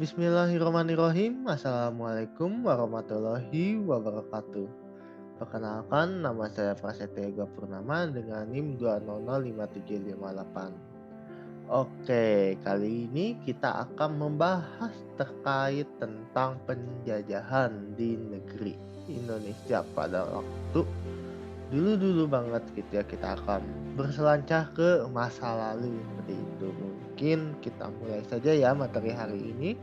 Bismillahirrahmanirrahim. Assalamualaikum warahmatullahi wabarakatuh. Perkenalkan, nama saya Prasetya Yoga Purnama dengan NIM 2005758. Oke, kali ini kita akan membahas terkait tentang penjajahan di negeri Indonesia pada waktu dulu-dulu banget gitu ya. Kita akan berselancar ke masa lalu seperti itu. Mungkin kita mulai saja ya materi hari ini.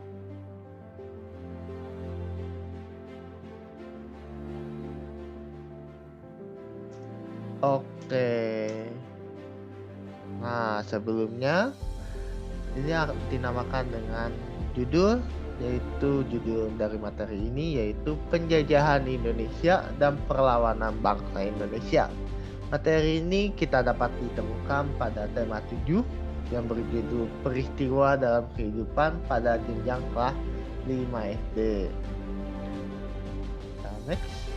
Oke. Nah, sebelumnya ini dinamakan dengan judul, yaitu judul dari materi ini yaitu Penjajahan Indonesia dan Perlawanan Bangsa Indonesia. Materi ini kita dapat ditemukan pada tema 7 yang berjudul Peristiwa dalam Kehidupan pada Jenjang Kelas 5 SD. Nah, next.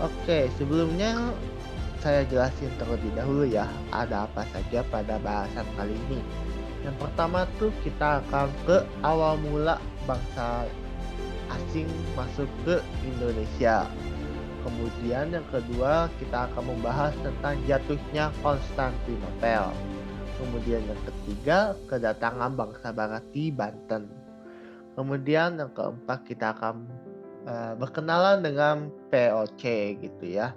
Oke, sebelumnya saya jelasin terlebih dahulu ya, ada apa saja pada bahasan kali ini. Yang pertama tuh kita akan ke awal mula bangsa asing masuk ke Indonesia. Kemudian yang kedua kita akan membahas tentang jatuhnya Konstantinopel. Kemudian yang ketiga kedatangan bangsa Barat di Banten. Kemudian yang keempat kita akan berkenalan dengan POC gitu ya.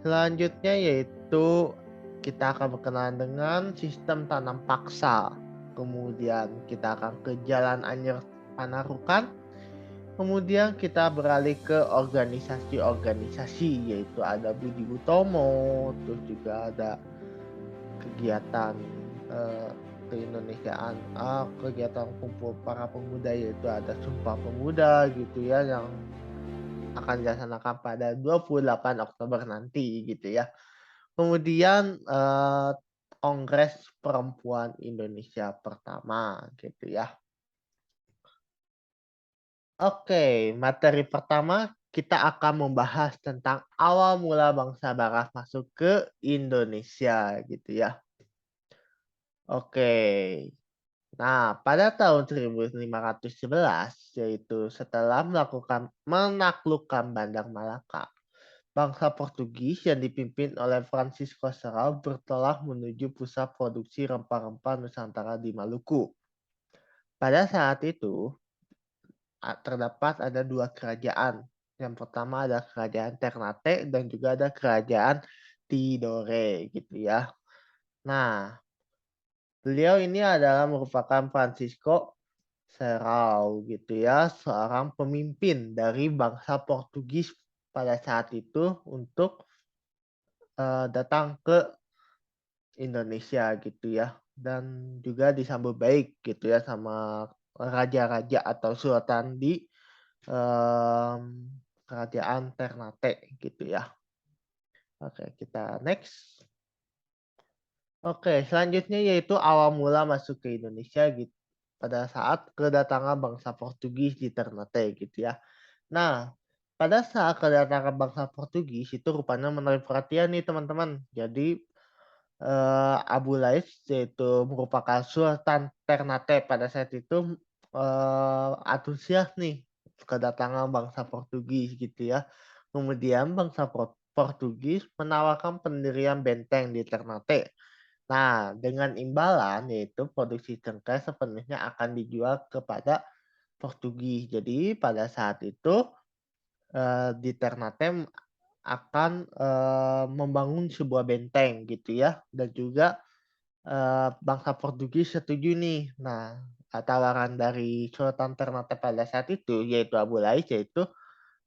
Selanjutnya yaitu kita akan berkenalan dengan sistem tanam paksa. Kemudian kita akan ke Jalan Anyer Panarukan. Kemudian kita beralih ke organisasi-organisasi yaitu ada Budi Utomo, terus juga ada kegiatan keindonesiaan, kegiatan kumpul para pemuda yaitu ada Sumpah Pemuda gitu ya yang akan dilaksanakan pada 28 Oktober nanti gitu ya. Kemudian Kongres Perempuan Indonesia pertama gitu ya. Oke, materi pertama kita akan membahas tentang awal mula bangsa Barat masuk ke Indonesia gitu ya. Oke. Nah, pada tahun 1511 yaitu setelah menaklukkan Bandar Malaka, bangsa Portugis yang dipimpin oleh Francisco Serral bertolak menuju pusat produksi rempah-rempah Nusantara di Maluku. Pada saat itu, terdapat ada dua kerajaan. Yang pertama ada kerajaan Ternate dan juga ada kerajaan Tidore gitu ya. Nah, beliau ini adalah merupakan Francisco Serral gitu ya, seorang pemimpin dari bangsa Portugis pada saat itu untuk datang ke Indonesia gitu ya, dan juga disambut baik gitu ya sama raja-raja atau sultan di mmm, kerajaan Ternate gitu ya. Oke, kita next. Oke, selanjutnya yaitu awal mula masuk ke Indonesia gitu pada saat kedatangan bangsa Portugis di Ternate gitu ya. Nah, pada saat kedatangan bangsa Portugis itu rupanya menarik perhatian nih teman-teman. Jadi Abu Lais yaitu merupakan Sultan Ternate pada saat itu antusias nih kedatangan bangsa Portugis gitu ya. Kemudian bangsa Portugis menawarkan pendirian benteng di Ternate. Nah, dengan imbalan yaitu produksi cengkeh sepenuhnya akan dijual kepada Portugis. Jadi pada saat itu di Ternate akan membangun sebuah benteng gitu ya dan juga bangsa Portugis setuju nih. Nah, tawaran dari Sultan Ternate pada saat itu yaitu Abu Lais yaitu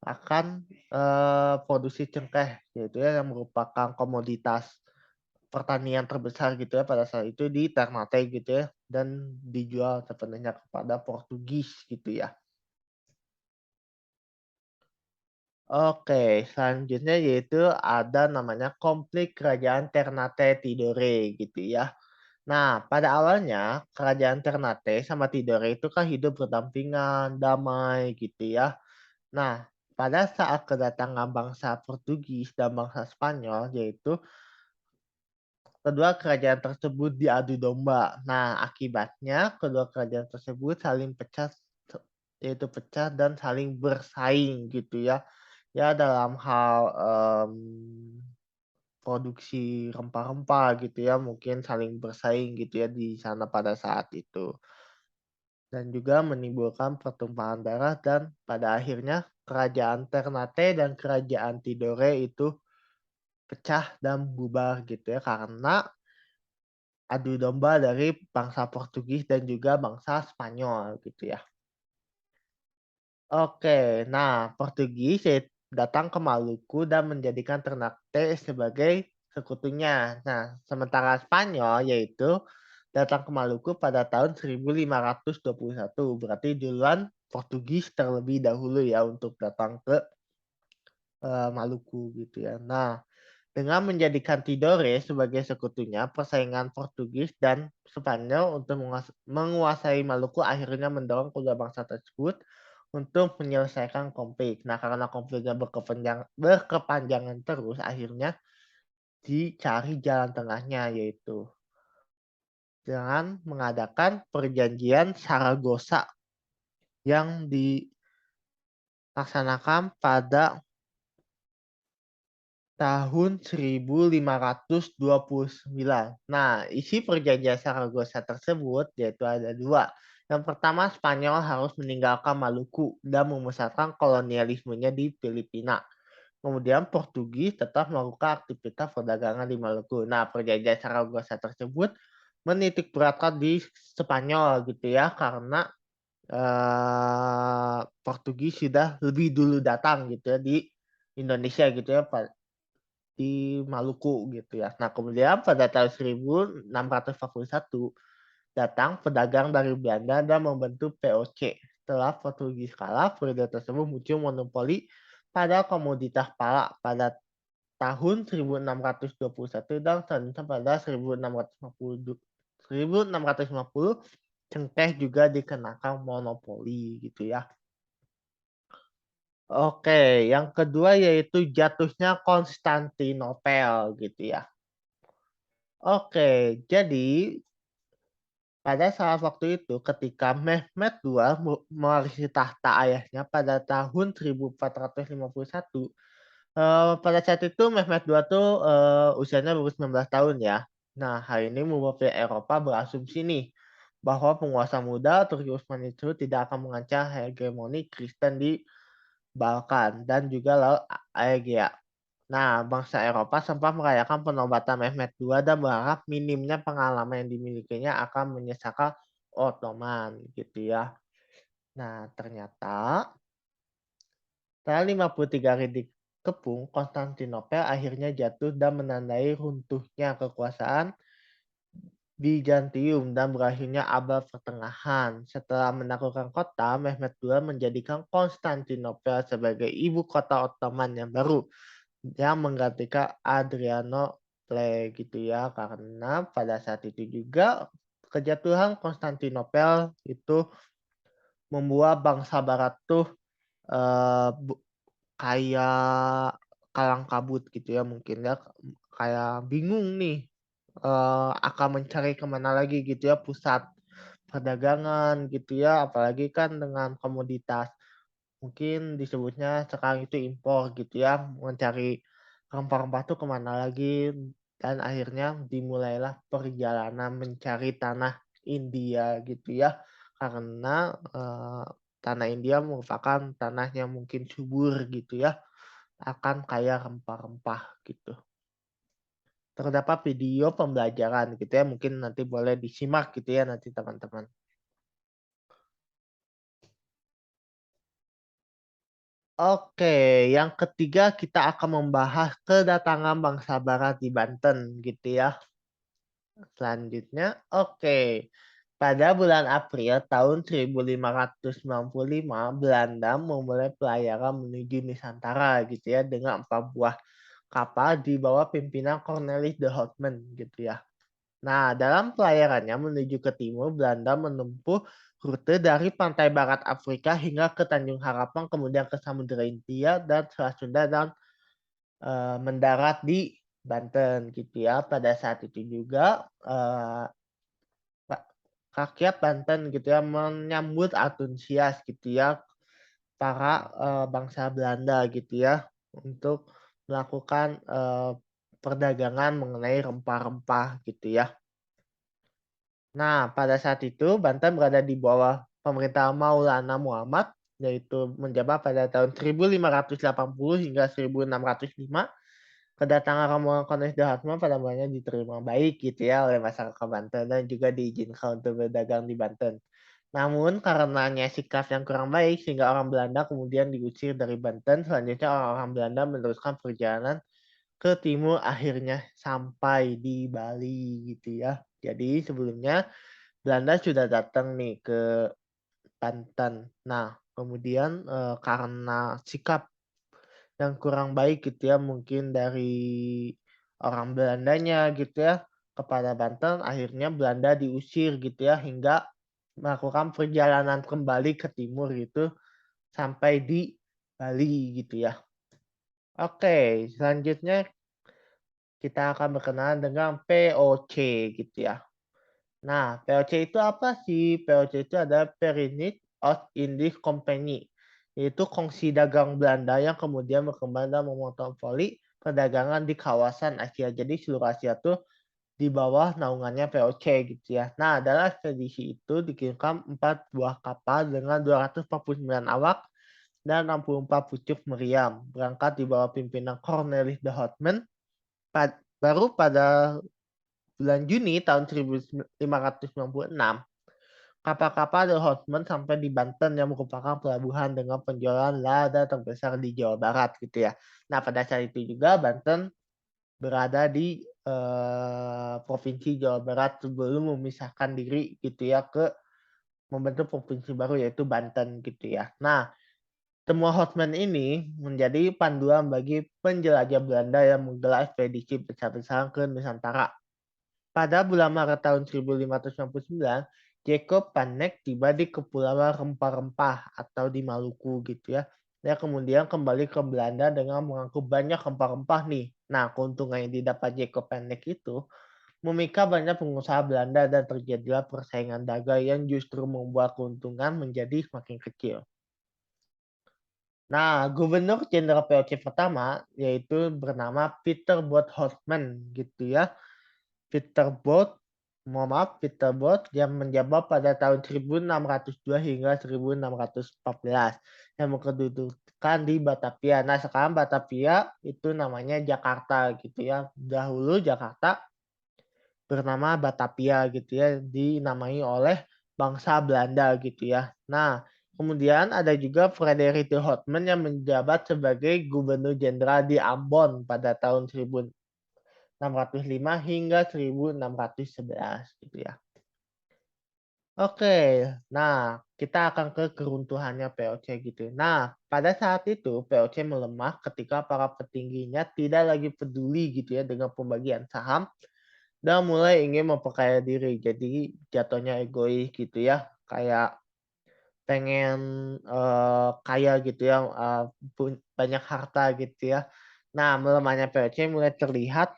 akan produksi cengkeh yaitu ya yang merupakan komoditas pertanian terbesar gitu ya pada saat itu di Ternate gitu ya dan dijual sepenuhnya kepada Portugis gitu ya. Oke, selanjutnya yaitu ada namanya konflik kerajaan Ternate Tidore gitu ya. Nah, pada awalnya kerajaan Ternate sama Tidore itu kan hidup berdampingan, damai gitu ya. Nah, pada saat kedatangan bangsa Portugis dan bangsa Spanyol yaitu kedua kerajaan tersebut diadu domba. Nah, akibatnya kedua kerajaan tersebut saling pecah, yaitu pecah dan saling bersaing gitu ya. Ya dalam hal produksi rempah-rempah gitu ya, mungkin saling bersaing gitu ya di sana pada saat itu. Dan juga menimbulkan pertumpahan darah dan pada akhirnya kerajaan Ternate dan kerajaan Tidore itu pecah dan bubar gitu ya karena adu domba dari bangsa Portugis dan juga bangsa Spanyol gitu ya. Oke, nah Portugis datang ke Maluku dan menjadikan Ternate sebagai sekutunya. Nah, sementara Spanyol yaitu datang ke Maluku pada tahun 1521. Berarti duluan Portugis terlebih dahulu ya untuk datang ke Maluku gitu ya. Nah, dengan menjadikan Tidore sebagai sekutunya, persaingan Portugis dan Spanyol untuk menguasai Maluku akhirnya mendorong kedua bangsa tersebut untuk menyelesaikan konflik. Nah, karena konfliknya berkepanjangan terus, akhirnya dicari jalan tengahnya, yaitu dengan mengadakan perjanjian Saragossa yang dilaksanakan pada tahun 1529. Nah, isi perjanjian Saragossa tersebut yaitu ada dua. Yang pertama, Spanyol harus meninggalkan Maluku dan memusatkan kolonialismenya di Filipina. Kemudian Portugis tetap melakukan aktivitas perdagangan di Maluku. Nah, perjanjian Saragossa tersebut menitik beratkan di Spanyol gitu ya, karena Portugis sudah lebih dulu datang gitu ya di Indonesia gitu ya, di Maluku gitu ya. Nah, kemudian pada tahun 1641 datang pedagang dari Belanda dan membentuk POC. Setelah Portugis kalah, periode tersebut muncul monopoli pada komoditas palak pada tahun 1621 dan selanjutnya pada 1650 cengkeh juga dikenakan monopoli gitu ya. Oke, yang kedua yaitu jatuhnya Konstantinopel gitu ya. Oke, jadi pada saat waktu itu ketika Mehmed II mewarisi tahta ayahnya pada tahun 1451, pada saat itu Mehmed II tuh usianya baru 19 tahun ya. Nah, hal ini membuat pihak Eropa berasumsi nih bahwa penguasa muda Turki Utsmani itu tidak akan mengancam hegemoni Kristen di Balkan dan juga Laut Aegea. Nah, bangsa Eropa sempat merayakan penobatan Mehmed II dan berharap minimnya pengalaman yang dimilikinya akan menyesalkan Ottoman gitu ya. Nah, ternyata setelah 53 hari dikepung, Konstantinopel akhirnya jatuh dan menandai runtuhnya kekuasaan Bizantium dan berakhirnya abad pertengahan. Setelah menaklukkan kota, Mehmed II menjadikan Konstantinopel sebagai ibu kota Ottoman yang baru yang menggantikan Adrianople gitu ya, karena pada saat itu juga kejatuhan Konstantinopel itu membuat bangsa Barat tuh eh, kayak kalang kabut gitu ya, mungkin ya, kayak bingung nih akan mencari kemana lagi gitu ya pusat perdagangan gitu ya, apalagi kan dengan komoditas mungkin disebutnya sekarang itu impor gitu ya, mencari rempah-rempah tuh kemana lagi, dan akhirnya dimulailah perjalanan mencari tanah India gitu ya, karena tanah India merupakan tanah yang mungkin subur gitu ya, akan kaya rempah-rempah gitu. Terdapat video pembelajaran gitu ya, mungkin nanti boleh disimak gitu ya nanti teman-teman. Oke, yang ketiga kita akan membahas kedatangan bangsa Barat di Banten gitu ya. Selanjutnya, oke. Pada bulan April tahun 1595, Belanda memulai pelayaran menuju Nusantara gitu ya dengan 4 buah kapal di bawah pimpinan Cornelis de Houtman gitu ya. Nah, dalam pelayarannya menuju ke timur, Belanda menempuh rute dari pantai barat Afrika hingga ke Tanjung Harapan, kemudian ke Samudra Hindia dan Selat Sunda dan mendarat di Banten gitu ya. Pada saat itu juga, rakyat Banten gitu ya menyambut antusias gitu ya para, bangsa Belanda gitu ya untuk melakukan, perdagangan mengenai rempah-rempah gitu ya. Nah, pada saat itu Banten berada di bawah pemerintah Maulana Muhammad, yaitu menjabat pada tahun 1580 hingga 1605. Kedatangan rombongan Kolonel Soeharto pada mulanya diterima baik gitu ya oleh masyarakat Banten dan juga diizinkan untuk berdagang di Banten. Namun karenanya sikap yang kurang baik sehingga orang Belanda kemudian diusir dari Banten. Selanjutnya orang-orang Belanda meneruskan perjalanan ke timur akhirnya sampai di Bali gitu ya. Jadi sebelumnya Belanda sudah datang nih ke Banten. Nah, kemudian, karena sikap yang kurang baik gitu ya, mungkin dari orang Belandanya gitu ya, kepada Banten, akhirnya Belanda diusir gitu ya, hingga melakukan perjalanan kembali ke timur gitu, sampai di Bali gitu ya. Oke, selanjutnya kita akan berkenalan dengan POC gitu ya. Nah, POC itu apa sih? POC itu adalah Pyramid of Indies Company, yaitu kongsi dagang Belanda yang kemudian berkembang dan memonopoli perdagangan di kawasan Asia. Jadi seluruh Asia tuh di bawah naungannya POC gitu ya. Nah, dalam ekspedisi itu dikirimkan 4 buah kapal dengan 249 awak dan 64 pucuk meriam berangkat di bawah pimpinan Cornelis de Houtman. Baru pada bulan Juni tahun 1596, kapal-kapal The Horseman sampai di Banten yang merupakan pelabuhan dengan penjualan lada terbesar di Jawa Barat gitu ya. Nah, pada saat itu juga Banten berada di provinsi Jawa Barat sebelum memisahkan diri gitu ya ke membentuk provinsi baru yaitu Banten gitu ya. Nah, temuan Horseman ini menjadi panduan bagi penjelajah Belanda yang menggelar ekspedisi besar-besaran ke Nusantara. Pada bulan Maret tahun 1599, Jacob van Eyck tiba di Kepulauan Rempah-Rempah atau di Maluku gitu ya. Dia kemudian kembali ke Belanda dengan mengangkut banyak rempah-rempah nih. Nah, keuntungan yang didapat Jacob van Eyck itu memikat banyak pengusaha Belanda dan terjadilah persaingan dagang yang justru membuat keuntungan menjadi semakin kecil. Nah, Gubernur Jenderal POC pertama yaitu bernama Peter Both-Horstmann gitu ya. Peter Both yang menjabat pada tahun 1602 hingga 1614 yang berkedudukan di Batavia. Nah, sekarang Batavia itu namanya Jakarta gitu ya. Dahulu Jakarta bernama Batavia gitu ya, dinamai oleh bangsa Belanda gitu ya. Nah, kemudian ada juga Frederik de Houtman yang menjabat sebagai Gubernur Jenderal di Ambon pada tahun 1605 hingga 1611 gitu ya. Oke, nah kita akan ke keruntuhannya POC gitu. Nah, pada saat itu POC melemah ketika para petingginya tidak lagi peduli gitu ya dengan pembagian saham dan mulai ingin memperkaya diri. Jadi jatuhnya egois gitu ya, kayak pengen kaya gitu ya, banyak harta gitu ya. Nah, melemahnya POC mulai terlihat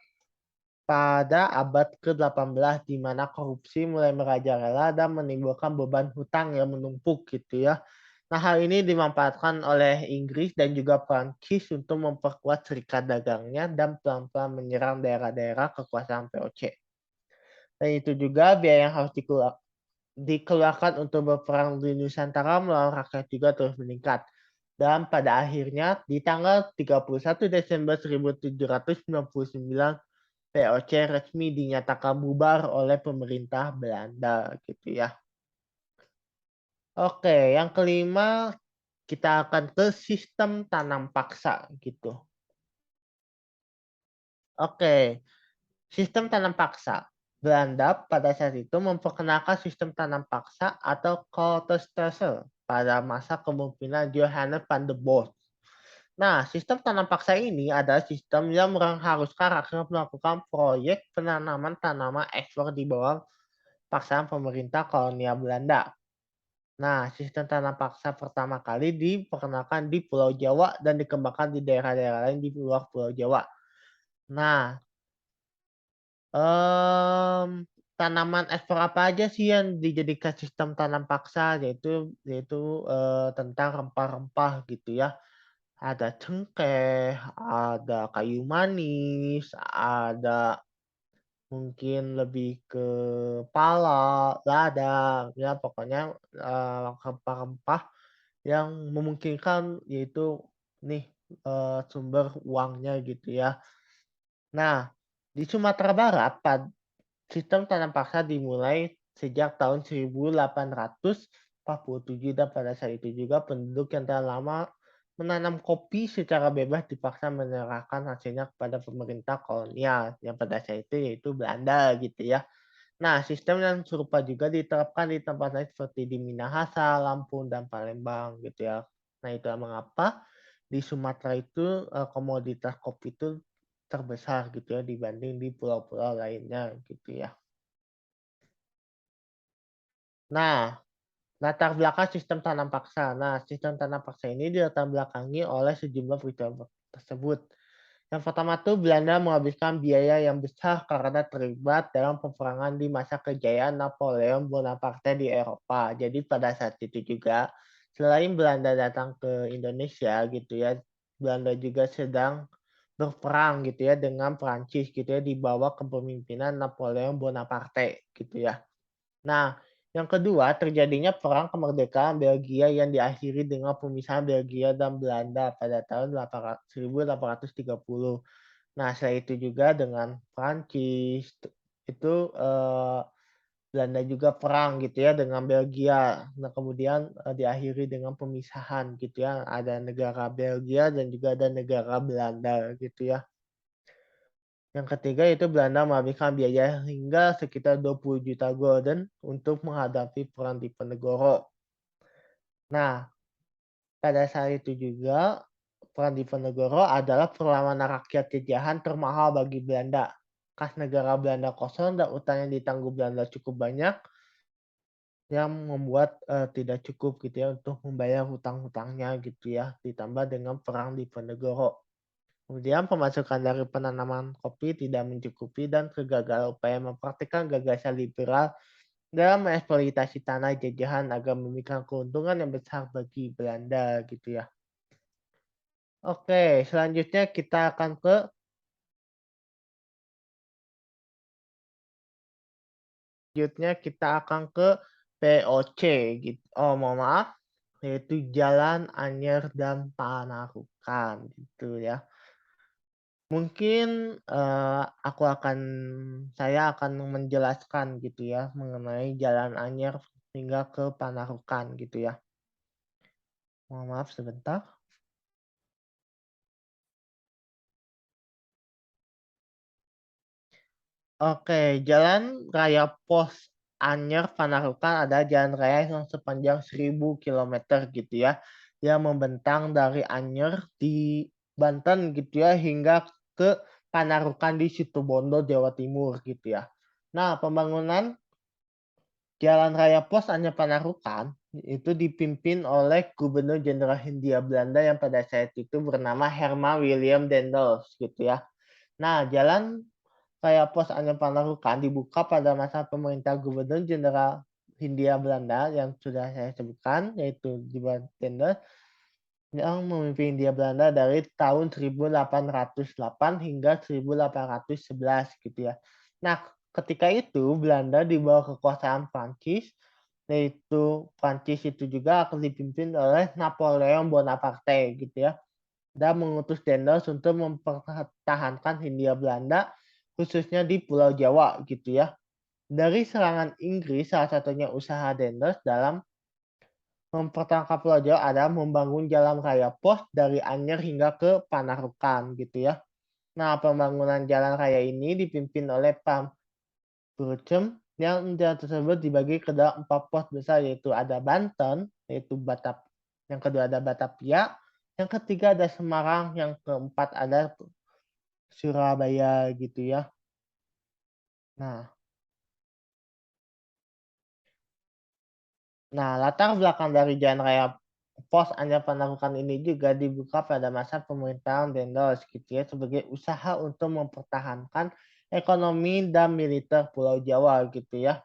pada abad ke-18 di mana korupsi mulai merajalela dan menimbulkan beban hutang yang menumpuk gitu ya. Nah, hal ini dimanfaatkan oleh Inggris dan juga Prancis untuk memperkuat serikat dagangnya dan pelan-pelan menyerang daerah-daerah kekuasaan POC. Dan itu juga biaya yang harus dikeluarkan untuk berperang di Nusantara melawan rakyat juga terus meningkat. Dan pada akhirnya di tanggal 31 Desember 1799 POC resmi dinyatakan bubar oleh pemerintah Belanda gitu ya. Oke, yang kelima kita akan ke sistem tanam paksa gitu. Oke, sistem tanam paksa. Belanda pada saat itu memperkenalkan sistem tanam paksa atau Koolthuisstelsel pada masa kepemimpinan Johannes van der Bosch. Nah, sistem tanam paksa ini adalah sistem yang mengharuskan rakyat melakukan proyek penanaman tanaman ekspor di bawah paksaan pemerintah kolonial Belanda. Nah, sistem tanam paksa pertama kali diperkenalkan di Pulau Jawa dan dikembangkan di daerah-daerah lain di luar Pulau Jawa. Nah, Tanaman ekspor apa aja sih yang dijadikan sistem tanam paksa, yaitu tentang rempah-rempah gitu ya. Ada cengkeh, ada kayu manis, ada mungkin lebih ke pala, lada, ya pokoknya, rempah-rempah yang memungkinkan yaitu nih, sumber uangnya gitu ya. Nah, di Sumatera Barat sistem tanam paksa dimulai sejak tahun 1847 dan pada saat itu juga penduduk yang telah lama menanam kopi secara bebas dipaksa menyerahkan hasilnya kepada pemerintah kolonial yang pada saat itu yaitu Belanda gitu ya. Nah, sistem yang serupa juga diterapkan di tempat lain seperti di Minahasa, Lampung, dan Palembang gitu ya. Nah, itu mengapa di Sumatera itu komoditas kopi itu terbesar gitu ya dibanding di pulau-pulau lainnya gitu ya. Nah, latar belakang sistem tanam paksa. Nah, sistem tanam paksa ini dilatar belakangi oleh sejumlah peristiwa tersebut. Yang pertama tuh Belanda menghabiskan biaya yang besar karena terlibat dalam peperangan di masa kejayaan Napoleon Bonaparte di Eropa. Jadi pada saat itu juga selain Belanda datang ke Indonesia gitu ya, Belanda juga sedang berperang gitu ya dengan Prancis gitu ya di bawah kepemimpinan Napoleon Bonaparte gitu ya. Nah, yang kedua terjadinya perang kemerdekaan Belgia yang diakhiri dengan pemisahan Belgia dan Belanda pada tahun 1830. Nah, setelah itu juga dengan Prancis itu Belanda juga perang gitu ya dengan Belgia. Nah, kemudian diakhiri dengan pemisahan gitu ya. Ada negara Belgia dan juga ada negara Belanda gitu ya. Yang ketiga itu Belanda menghabiskan biaya hingga sekitar 20 juta gulden untuk menghadapi perang Diponegoro. Nah, pada saat itu juga perang Diponegoro adalah perlawanan rakyat jajahan termahal bagi Belanda. Kas negara Belanda kosong dan utang yang ditanggung Belanda cukup banyak yang membuat tidak cukup gitu ya untuk membayar hutang-hutangnya gitu ya. Ditambah dengan perang Diponegoro. Kemudian pemasukan dari penanaman kopi tidak mencukupi dan kegagalan upaya mempraktikkan gagasan liberal dalam mengeksploitasi tanah jajahan agar memberikan keuntungan yang besar bagi Belanda gitu ya. Oke, selanjutnya kita akan ke POC gitu. Oh, mohon maaf, yaitu Jalan Anyer dan Panarukan gitu ya. Mungkin, saya akan menjelaskan gitu ya mengenai Jalan Anyer hingga ke Panarukan gitu ya. Mohon maaf sebentar. Oke, Jalan Raya Pos Anyer Panarukan ada jalan raya yang sepanjang 1000 kilometer gitu ya, yang membentang dari Anyer di Banten gitu ya hingga ke Panarukan di Situbondo, Jawa Timur gitu ya. Nah, pembangunan Jalan Raya Pos Anyer Panarukan itu dipimpin oleh Gubernur Jenderal Hindia Belanda yang pada saat itu bernama Herman William Daendels gitu ya. Nah, Jalan Raya Pos Anyer Panarukan dibuka pada masa pemerintah Gubernur Jenderal Hindia Belanda yang sudah saya sebutkan yaitu Daendels yang memimpin Hindia Belanda dari tahun 1808 hingga 1811 gitu ya. Nah, ketika itu Belanda di bawah kekuasaan Prancis, yaitu Prancis itu juga akan dipimpin oleh Napoleon Bonaparte gitu ya, dan mengutus Daendels untuk mempertahankan Hindia Belanda khususnya di Pulau Jawa gitu ya. Dari serangan Inggris, salah satunya usaha Daendels dalam mempertahankan Pulau Jawa adalah membangun jalan raya pos dari Anyer hingga ke Panarukan gitu ya. Nah, pembangunan jalan raya ini dipimpin oleh Pam Burcem yang jalan tersebut dibagi ke dalam 4 pos besar yaitu ada Banten, yaitu yang kedua ada Batavia, yang ketiga ada Semarang, yang keempat ada Surabaya gitu ya. Nah, latar belakang dari Jalan Raya Pos Anyer Panarukan ini juga dibuka pada masa pemerintahan Daendels gitu ya sebagai usaha untuk mempertahankan ekonomi, dan militer Pulau Jawa gitu ya.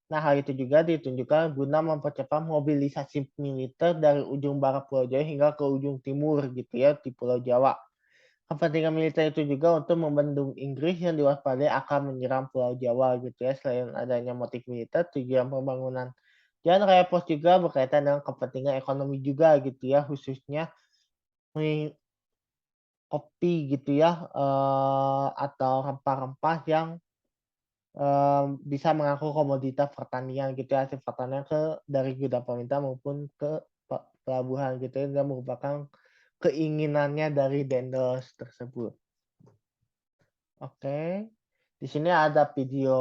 Nah, hal itu juga ditunjukkan guna mempercepat mobilisasi militer dari ujung barat Pulau Jawa hingga ke ujung timur gitu ya di Pulau Jawa. Kepentingan militer itu juga untuk membendung Inggris yang diwaspadai akan menyerang Pulau Jawa gitu ya. Selain adanya motif militer, tujuan pembangunan Jalan Raya Pos juga berkaitan dengan kepentingan ekonomi juga gitu ya, khususnya kopi gitu ya, atau rempah-rempah yang bisa mengangkut komoditas pertanian gitu ya, hasil pertanian dari gudang pemerintah maupun ke pelabuhan gitu ya, yang merupakan keinginannya dari Dendels tersebut. Oke, di sini ada video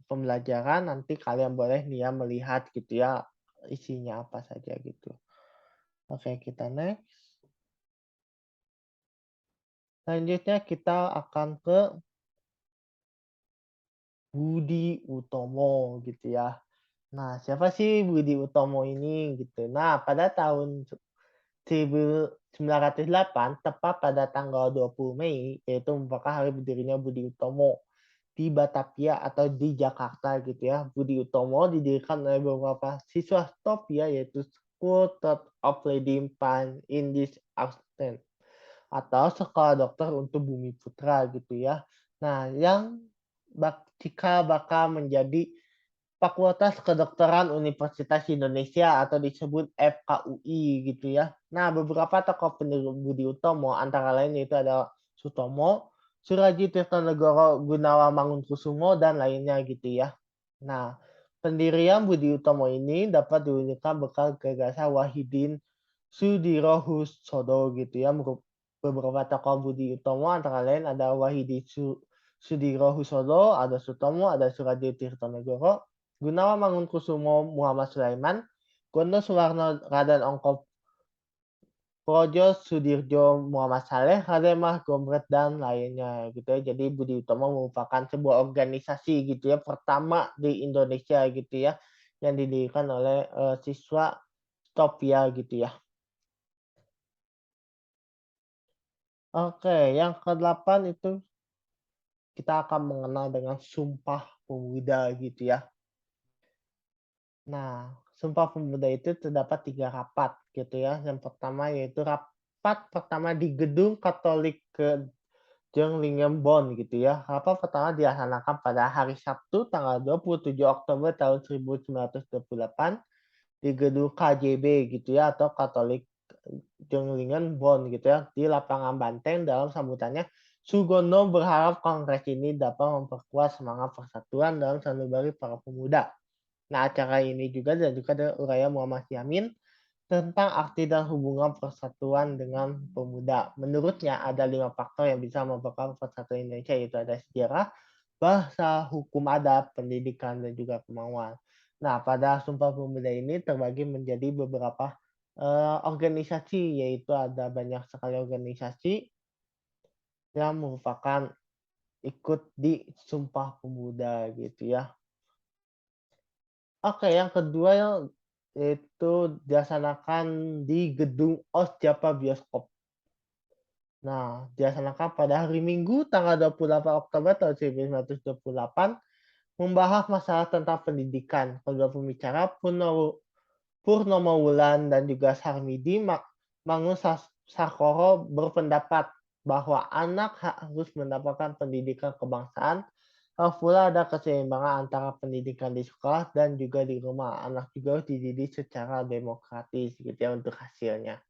pembelajaran, nanti kalian boleh nih ya melihat gitu ya, isinya apa saja gitu. Oke, kita next. Selanjutnya kita akan ke Budi Utomo gitu ya. Nah, siapa sih Budi Utomo ini gitu. Nah, pada tahun 1908, tepat pada tanggal 20 Mei, yaitu merupakan hari berdirinya Budi Utomo di Batavia atau di Jakarta gitu ya. Budi Utomo didirikan oleh beberapa siswa top ya, yaitu School of Lady Pan in this Austin atau Sekolah Dokter untuk Bumi Putra gitu ya. Nah, yang cikal bakal menjadi Fakultas Kedokteran Universitas Indonesia atau disebut FKUI gitu ya. Nah, beberapa tokoh pendiri Budi Utomo antara lain yaitu ada Sutomo, Suraji Tirtonegoro, Gunawan Mangunkusumo, dan lainnya gitu ya. Nah, pendirian Budi Utomo ini dapat diwujudkan bekal gagasan Wahidin Sudirohusodo gitu ya. Beberapa tokoh Budi Utomo antara lain ada Wahidin Sudirohusodo, ada Sutomo, ada Suraji Tirtonegoro, Gunawan Mangunkusumo, Muhammad Sulaiman, Gondo Suwarno, Raden Ongko Projo, Sudirjo, Muhammad Saleh, Hademah, Gomret, dan lainnya gitu ya. Jadi Budi Utomo merupakan sebuah organisasi gitu ya pertama di Indonesia gitu ya yang didirikan oleh siswa Topia gitu ya. Oke, yang ke-8 itu kita akan mengenal dengan Sumpah Pemuda gitu ya. Nah, Sumpah Pemuda itu terdapat 3 rapat gitu ya. Yang pertama yaitu rapat pertama di Gedung Katolik ke Jonglingen gitu ya. Rapat pertama dilaksanakan pada hari Sabtu tanggal 27 Oktober tahun 1928 di Gedung KJB gitu ya atau Katolik Jonglingen gitu ya di lapangan Banteng. Dalam sambutannya Sugondo berharap kongres ini dapat memperkuat semangat persatuan dalam sanubari para pemuda. Nah, acara ini juga dilanjutkan dengan uraian Muhammad Yamin tentang arti dan hubungan persatuan dengan pemuda. Menurutnya ada 5 faktor yang bisa memperkuat persatuan Indonesia, yaitu ada sejarah, bahasa, hukum adat, pendidikan, dan juga kemauan. Nah, pada Sumpah Pemuda ini terbagi menjadi beberapa organisasi, yaitu ada banyak sekali organisasi yang merupakan ikut di Sumpah Pemuda gitu ya. Oke, yang kedua yaitu dilaksanakan di Gedung OS Japa Bioskop. Nah, dilaksanakan pada hari Minggu tanggal 28 Oktober tahun 1928 membahas masalah tentang pendidikan. Kedua pembicara Purnomo Wulan dan juga Sarmidi Sakoro berpendapat bahwa anak harus mendapatkan pendidikan kebangsaan. Pula ada keseimbangan antara pendidikan di sekolah dan juga di rumah. Anak juga harus dididik secara demokratis gitu ya untuk hasilnya.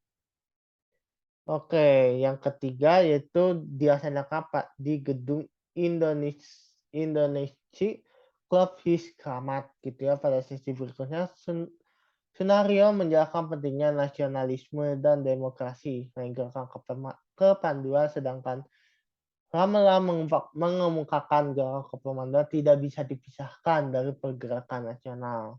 Oke, yang ketiga yaitu dilaksanakan di Gedung Indonesia Club His Kramat gitu ya. Pada sesi berikutnya Sunario menjelaskan pentingnya nasionalisme dan demokrasi, meninggalkan kepanduan, sedangkan Ramelan mengemukakan gerakan kepemimpinan tidak bisa dipisahkan dari pergerakan nasional.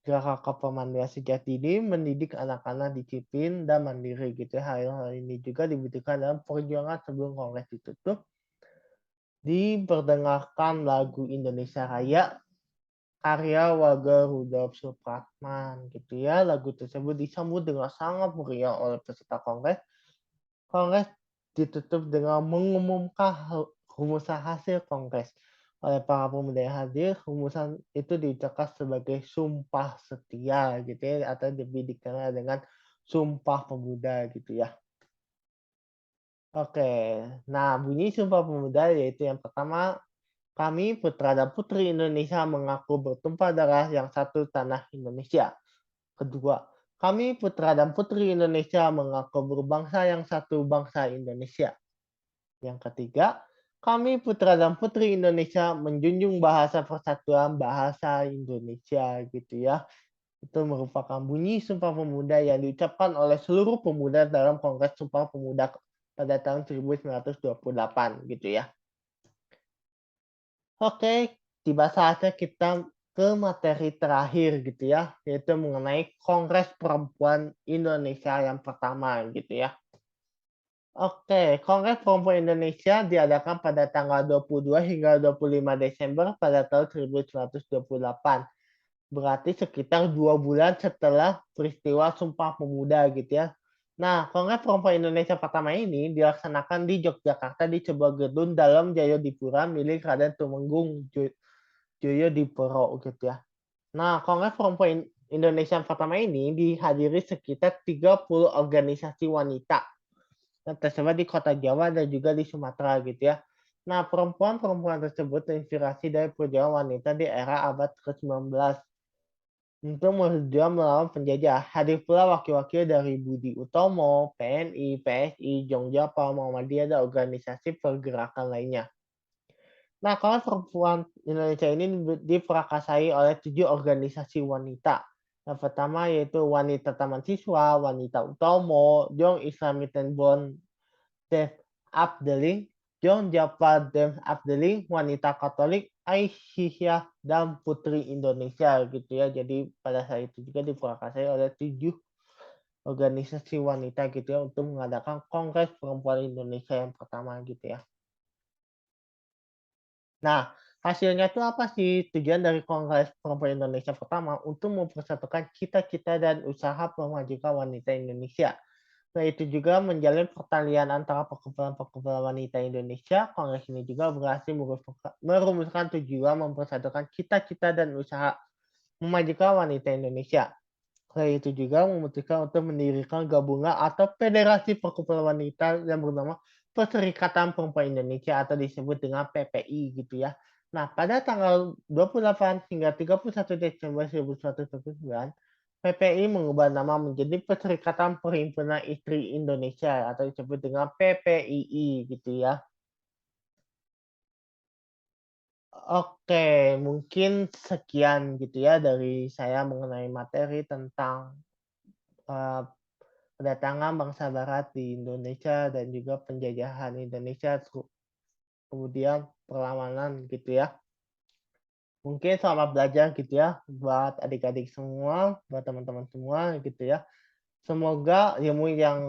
Gerakan kepemimpinan sejak dini mendidik anak-anak disiplin dan mandiri gitu. Hal-hal ini juga dibutuhkan dalam perjuangan sebelum kongres ditutup. Diperdengarkan lagu Indonesia Raya karya warga Rudolf Supratman gitu ya. Lagu tersebut disambut dengan sangat meriah oleh peserta kongres. Kongres ditutup dengan mengumumkan rumusan hasil kongres. Oleh para pemuda yang hadir, rumusan itu diucapkan sebagai sumpah setia gitu ya, atau lebih dikenal dengan Sumpah Pemuda gitu ya. Oke, nah bunyi Sumpah Pemuda yaitu yang pertama, kami putra dan putri Indonesia mengaku bertumpah darah yang satu tanah Indonesia. Kedua, kami putra dan putri Indonesia mengaku berbangsa yang satu bangsa Indonesia. Yang ketiga, kami putra dan putri Indonesia menjunjung bahasa persatuan bahasa Indonesia gitu ya. Itu merupakan bunyi Sumpah Pemuda yang diucapkan oleh seluruh pemuda dalam Kongres Sumpah Pemuda pada tahun 1928 gitu ya. Oke, tiba saatnya kita ke materi terakhir gitu ya, yaitu mengenai Kongres Perempuan Indonesia yang pertama gitu ya. Oke, Kongres Perempuan Indonesia diadakan pada tanggal 22 hingga 25 Desember pada tahun 1928. Berarti sekitar 2 bulan setelah peristiwa Sumpah Pemuda gitu ya. Nah, Kongres Perempuan Indonesia pertama ini dilaksanakan di Yogyakarta di sebuah gedung dalam Jayadipura milik Raden Tumenggung Joyodipuro gitu ya. Nah, Kongres Perempuan Indonesia pertama ini dihadiri sekitar 30 organisasi wanita yang tersebar di kota Jawa dan juga di Sumatera gitu ya. Nah, perempuan-perempuan tersebut terinspirasi dari perjuangan wanita di era abad ke-19 untuk berjuang melawan penjajah. Hadir pula wakil-wakil dari Budi Utomo, PNI, PSI, Jongjapa, Muhammadiyah, dan organisasi pergerakan lainnya. Nah, Kawan Perempuan Indonesia ini diperakasai oleh 7 organisasi wanita. Yang pertama yaitu Wanita Taman Siswa, Wanita Utomo, Young Islamic and Bond Dev Abdeling, Young Japa Dev Abdeling, Wanita Katolik, Aisyah, dan Putri Indonesia gitu ya. Jadi pada saat itu juga diperakasai oleh 7 organisasi wanita gitu ya untuk mengadakan Kongres Perempuan Indonesia yang pertama gitu ya. Nah, hasilnya itu apa sih? Tujuan dari Kongres Perempuan Indonesia pertama untuk mempersatukan cita-cita dan usaha memajukan wanita Indonesia. Nah, itu juga menjalin pertalian antara perkumpulan-perkumpulan wanita Indonesia. Kongres ini juga berhasil merumuskan tujuan mempersatukan cita-cita dan usaha memajukan wanita Indonesia. Selain itu juga memutuskan untuk mendirikan gabungan atau federasi perkumpulan wanita yang bernama Perserikatan Perempuan Indonesia atau disebut dengan PPI gitu ya. Nah, pada tanggal 28 hingga 31 Desember 1949, PPI mengubah nama menjadi Perserikatan Perhimpunan Istri Indonesia atau disebut dengan PPII gitu ya. Oke, mungkin sekian gitu ya dari saya mengenai materi tentang eh, kedatangan bangsa barat di Indonesia dan juga penjajahan Indonesia, kemudian perlawanan gitu ya. Mungkin selamat belajar gitu ya buat adik-adik semua, buat teman-teman semua gitu ya. Semoga ilmu yang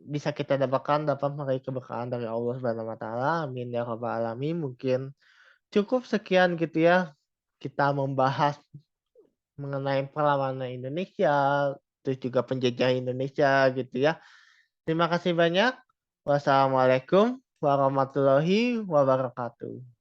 bisa kita dapatkan dapat meraih keberkahan dari Allah Subhanahu wa taala. Amin ya rabbal alamin. Mungkin cukup sekian gitu ya. Kita membahas mengenai perlawanan Indonesia, terus juga penjajah Indonesia gitu ya. Terima kasih banyak. Wassalamualaikum warahmatullahi wabarakatuh.